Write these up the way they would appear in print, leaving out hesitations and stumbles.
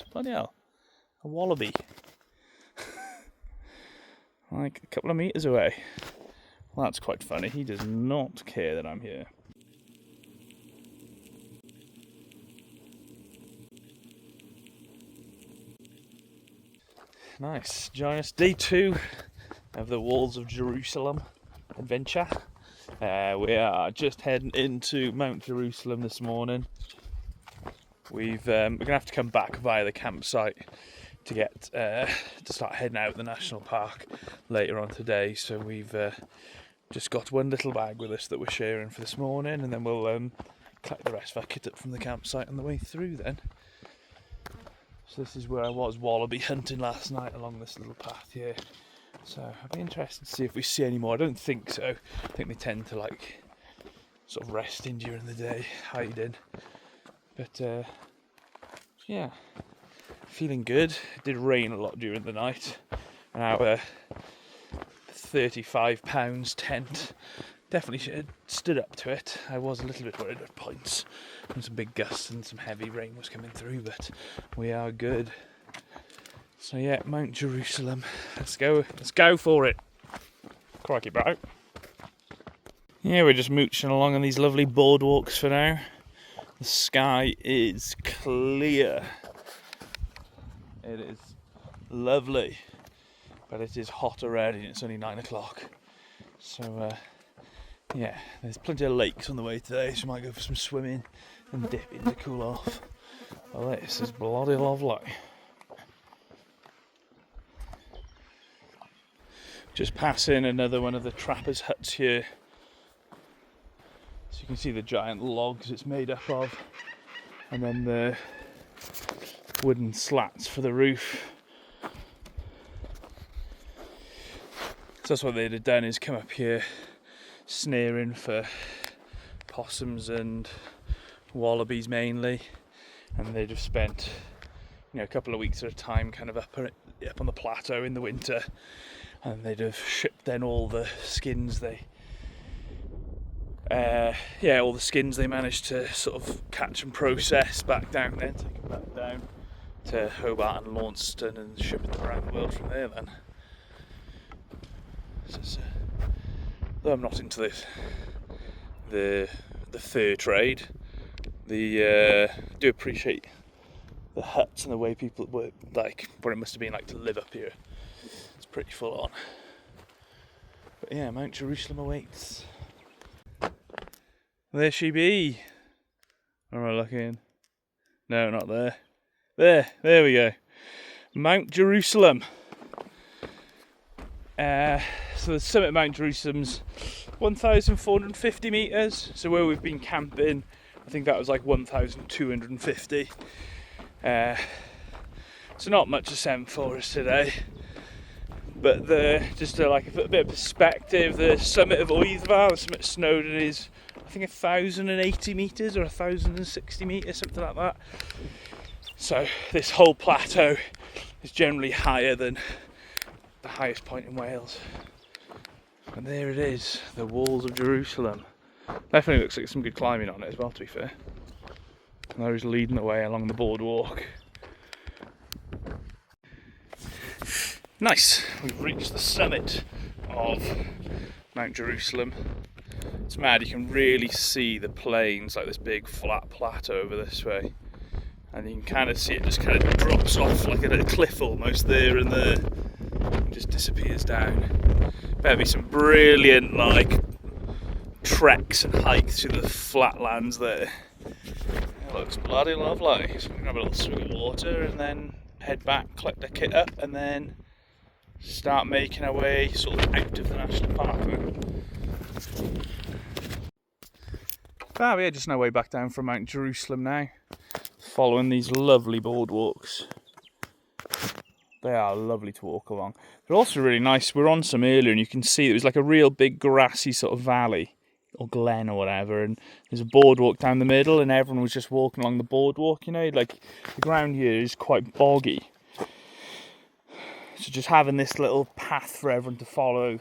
Bloody hell, a wallaby. Like a couple of metres away. Well, that's quite funny. He does not care that I'm here. Nice. Join us day 2 of the Walls of Jerusalem adventure. We are just heading into Mount Jerusalem this morning. We're going to have to come back via the campsite to get to start heading out the national park later on today. So we've just got one little bag with us that we're sharing for this morning, and then we'll collect the rest of our kit up from the campsite on the way through then. So this is where I was wallaby hunting last night along this little path here. So I'd be interested to see if we see any more. I don't think so. I think they tend to like sort of resting during the day, hiding. But yeah, feeling good. It did rain a lot during the night. And our £35 tent definitely stood up to it. I was a little bit worried at points. And some big gusts and some heavy rain was coming through, but we are good. So yeah, Mount Jerusalem. Let's go for it. Crikey, bro. Yeah, we're just mooching along on these lovely boardwalks for now. The sky is clear. It is lovely, but it is hot already and it's only 9 o'clock. So yeah, there's plenty of lakes on the way today, so we might go for some swimming and dipping to cool off. Well, this is bloody lovely. Just passing another one of the trappers' huts here. So you can see the giant logs it's made up of, and then the wooden slats for the roof. So that's what they'd have done, is come up here snaring for possums and wallabies mainly, and they'd have spent a couple of weeks at a time kind of up on the plateau in the winter, and they'd have shipped then all the skins all the skins they managed to sort of catch and process back down, then take them back down to Hobart and Launceston and ship them around the world from there then. So, though I'm not into the fur trade, do appreciate the huts and the way people work, like what it must have been like to live up here. It's pretty full on. But yeah, Mount Jerusalem awaits. There she be. Where am I looking? No, not there. There we go. Mount Jerusalem. So the summit of Mount Jerusalem's 1,450 metres. So where we've been camping, I think that was like 1,250. So not much ascent for us today. But just to like a bit of perspective, the summit of Oiddfa, the summit of Snowdon, is I think 1,080 metres or 1,060 metres, something like that. So this whole plateau is generally higher than the highest point in Wales. And there it is, the Walls of Jerusalem. Definitely looks like some good climbing on it as well, to be fair. And those leading the way along the boardwalk. Nice, we've reached the summit of Mount Jerusalem. It's mad, you can really see the plains, like this big flat plateau over this way. And you can kind of see it just kind of drops off like a cliff almost there and there. And just disappears down. Better be some brilliant like treks and hikes through the flatlands there. It looks bloody lovely. So we're going to have a little swig of water and then head back, collect the kit up, and then start making our way sort of out of the national park. We're just on our way back down from Mount Jerusalem now, following these lovely boardwalks. They are lovely to walk along. They're also really nice. We were on some earlier and you can see it was like a real big grassy sort of valley or glen or whatever, and there's a boardwalk down the middle and everyone was just walking along the boardwalk, like the ground here is quite boggy. So just having this little path for everyone to follow,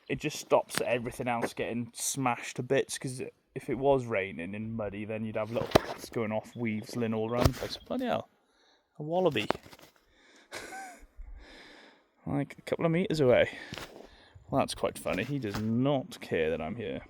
it just stops everything else getting smashed to bits, because if it was raining and muddy, then you'd have little paths going off, weaves, all around the place. Bloody hell. a wallaby. Like a couple of metres away. Well, that's quite funny. He does not care that I'm here.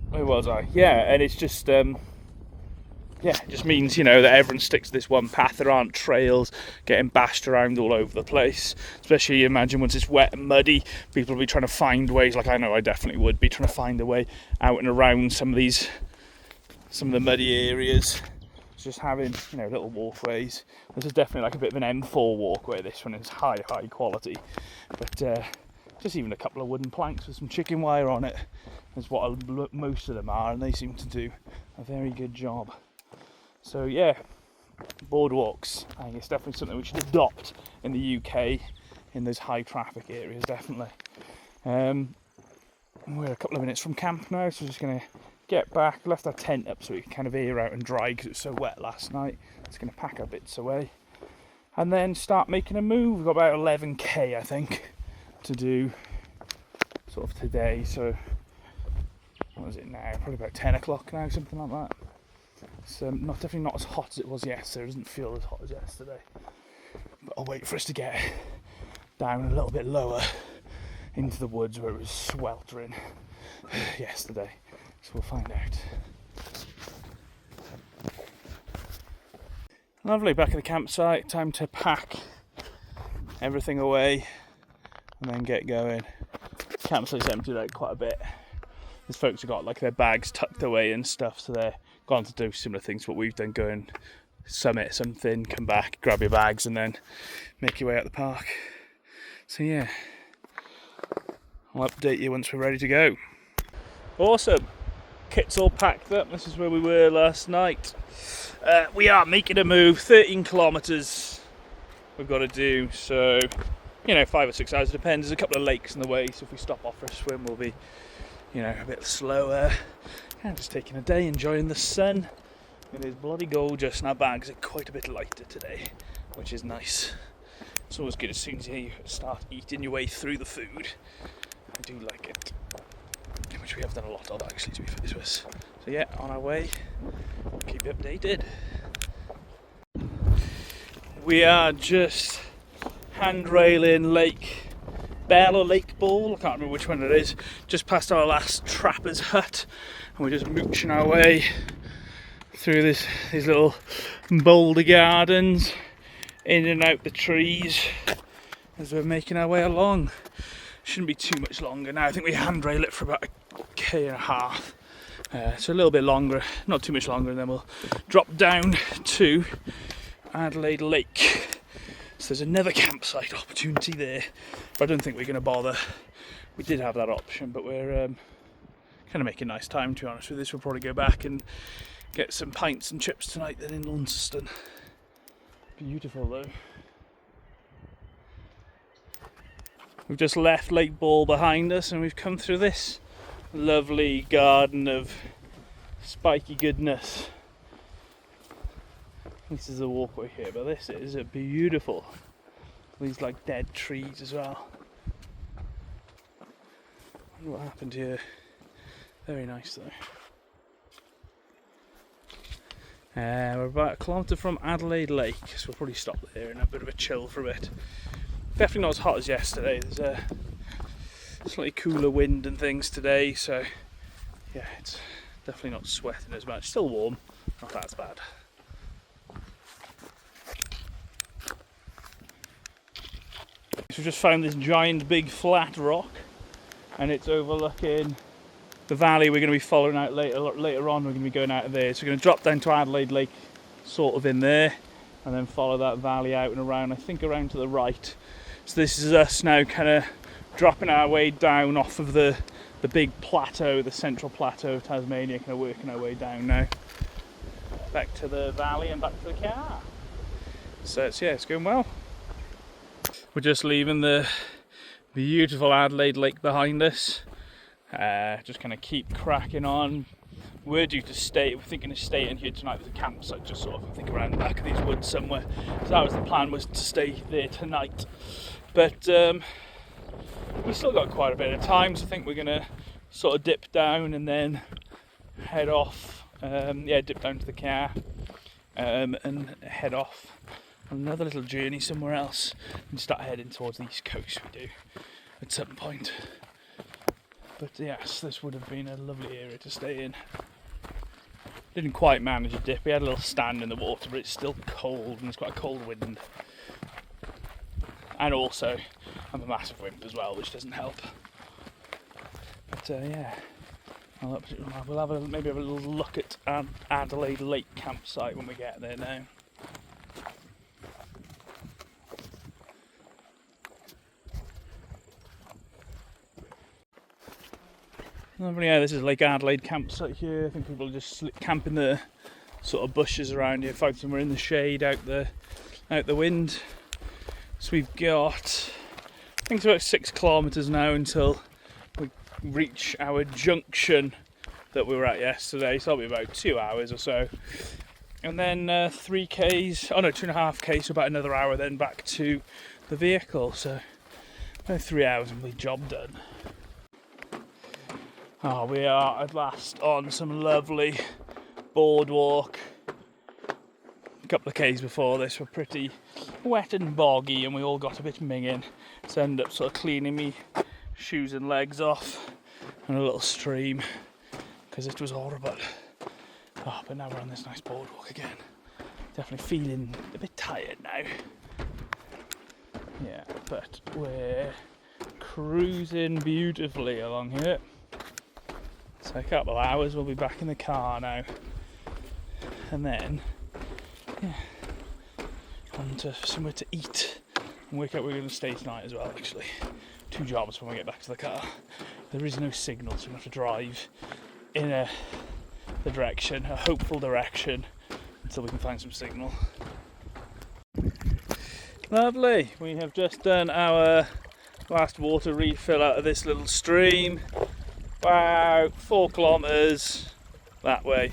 Where was I? Yeah, and it's just it just means, you know, that everyone sticks to this one path. There aren't trails getting bashed around all over the place. Especially, imagine once it's wet and muddy, people will be trying to find ways, like I know I definitely would be, trying to find a way out and around some of the muddy areas. Just having, you know, little walkways. This is definitely like a bit of an M4 walkway. This one is high quality. But just even a couple of wooden planks with some chicken wire on it is what most of them are, and they seem to do a very good job. So yeah, boardwalks, I think it's definitely something we should adopt in the UK in those high traffic areas, definitely. We're a couple of minutes from camp now, so we're just going to get back. Left our tent up so we can kind of air out and dry because it was so wet last night. Just going to pack our bits away and then start making a move. We've got about 11k I think to do sort of today, so what is it now? Probably about 10 o'clock now, something like that. It's definitely not as hot as it was yesterday. It doesn't feel as hot as yesterday. But I'll wait for us to get down a little bit lower into the woods where it was sweltering yesterday. So we'll find out. Lovely, back at the campsite. Time to pack everything away and then get going. Campsite's emptied out quite a bit. These folks have got like their bags tucked away and stuff, so they're gone to do similar things to what we've done, go and summit something, come back, grab your bags and then make your way out the park. So yeah, I'll update you once we're ready to go. Awesome, kit's all packed up. This is where we were last night. We are making a move, 13 kilometres we've got to do, so you know, 5 or 6 hours, it depends. There's a couple of lakes in the way, so if we stop off for a swim we'll be, you know, a bit slower. And just taking a day, enjoying the sun. It is bloody gorgeous, and our bags are quite a bit lighter today, which is nice. It's always good as soon as you start eating your way through the food. I do like it, which we have done a lot of actually, to be fair to us. So yeah, on our way, we'll keep you updated. We are just handrailing Lake Bell or Lake Ball, I can't remember which one it is, just past our last trapper's hut, and we're just mooching our way through these little boulder gardens, in and out the trees as we're making our way along. Shouldn't be too much longer now. I think we handrail it for about a k and a half, so a little bit longer, not too much longer, and then we'll drop down to Adelaide Lake. So there's another campsite opportunity there, but I don't think we're going to bother. We did have that option, but we're kind of making nice time, to be honest with this. We'll probably go back and get some pints and chips tonight then in Launceston. Beautiful though. We've just left Lake Ball behind us and we've come through this lovely garden of spiky goodness. This is a walkway here, but this is a beautiful. These like dead trees as well. I wonder what happened here. Very nice though. We're about a kilometre from Adelaide Lake, so we'll probably stop there and have a bit of a chill for a bit. Definitely not as hot as yesterday. There's a slightly cooler wind and things today, so yeah, it's definitely not sweating as much. Still warm, not as bad. So we've just found this giant big flat rock, and it's overlooking the valley we're going to be following out later on. We're going to be going out of there, so we're going to drop down to Adelaide Lake, sort of in there, and then follow that valley out and around, I think around to the right. So this is us now kind of dropping our way down off of the big plateau, the Central Plateau of Tasmania, kind of working our way down now. Back to the valley and back to the car. So yeah, it's going well. We're just leaving the beautiful Adelaide Lake behind us. Just kind of keep cracking on. We're due to stay, we're thinking of staying here tonight. There's a campsite just sort of, I think, around the back of these woods somewhere. So that was the plan, was to stay there tonight. But we've still got quite a bit of time, so I think we're going to sort of dip down and then head off. Dip down to the car and head off on another little journey somewhere else and start heading towards the east coast. We do at some point. But yes, this would have been a lovely area to stay in. Didn't quite manage a dip. We had a little stand in the water, but it's still cold and it's quite a cold wind. And also, I'm a massive wimp as well, which doesn't help. But yeah, we'll have maybe have a little look at Adelaide Lake campsite when we get there now. Yeah, this is Lake Adelaide campsite here. I think people are just camp in the sort of bushes around here, fighting we're in the shade out the wind. So we've got, I think it's about 6 kilometres now until we reach our junction that we were at yesterday. So that'll be about 2 hours or so. And then 2.5 Ks, so about another hour then back to the vehicle. So about 3 hours and we'll be job done. Oh, we are at last on some lovely boardwalk. A couple of Ks before this were pretty wet and boggy and we all got a bit minging. So I ended up sort of cleaning me shoes and legs off on a little stream because it was horrible. Oh, but now we're on this nice boardwalk again. Definitely feeling a bit tired now. Yeah, but we're cruising beautifully along here. So a couple of hours we'll be back in the car now, and then on to somewhere to eat and work out where we're going to stay tonight as well. Actually, 2 jobs when we get back to the car. There is no signal, so we have to drive in the direction, a hopeful direction, until we can find some signal. Lovely. We have just done our last water refill out of this little stream. About 4 kilometres that way,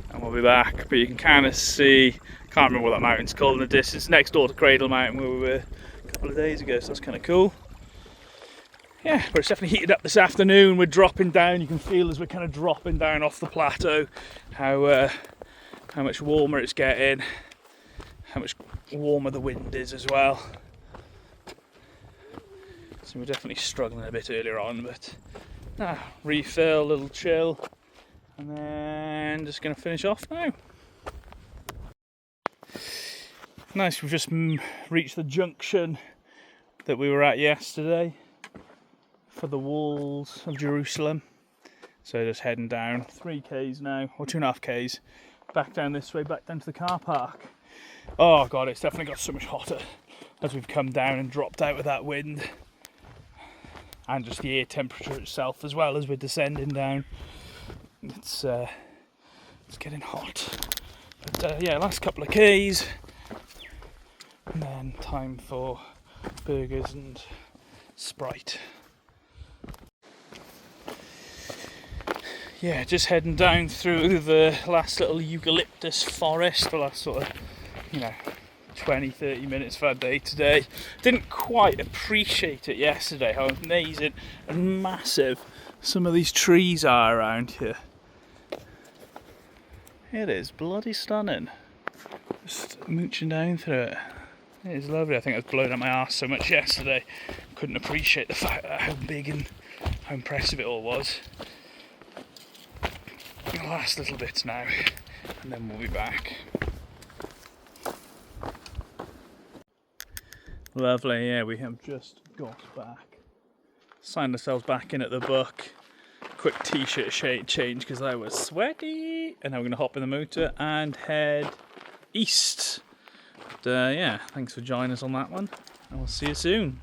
and we'll be back. But you can kind of see, can't remember what that mountain's called in the distance, next door to Cradle Mountain where we were a couple of days ago, so that's kind of cool. Yeah, but it's definitely heated up this afternoon. We're dropping down, you can feel as we're kind of dropping down off the plateau how much warmer it's getting, how much warmer the wind is as well. So we're definitely struggling a bit earlier on, but refill, little chill, and then just going to finish off now. Nice, we've just reached the junction that we were at yesterday for the walls of Jerusalem. So just heading down 3 Ks now, or 2.5 Ks, back down this way, back down to the car park. Oh god, it's definitely got so much hotter as we've come down and dropped out with that wind. And just the air temperature itself as well as we're descending down. It's getting hot. But yeah, last couple of Ks. And then time for burgers and Sprite. Yeah, just heading down through the last little eucalyptus forest, the last sort of, 20-30 minutes for our day today. Didn't quite appreciate it yesterday, how amazing and massive some of these trees are around here. It is bloody stunning. Just mooching down through it. It is lovely. I think I was blowing up my arse so much yesterday. Couldn't appreciate the fact that how big and how impressive it all was. The last little bits now, and then we'll be back. Lovely, yeah, we have just got back. Signed ourselves back in at the book. Quick t-shirt change because I was sweaty. And now we're going to hop in the motor and head east. But yeah, thanks for joining us on that one. And we'll see you soon.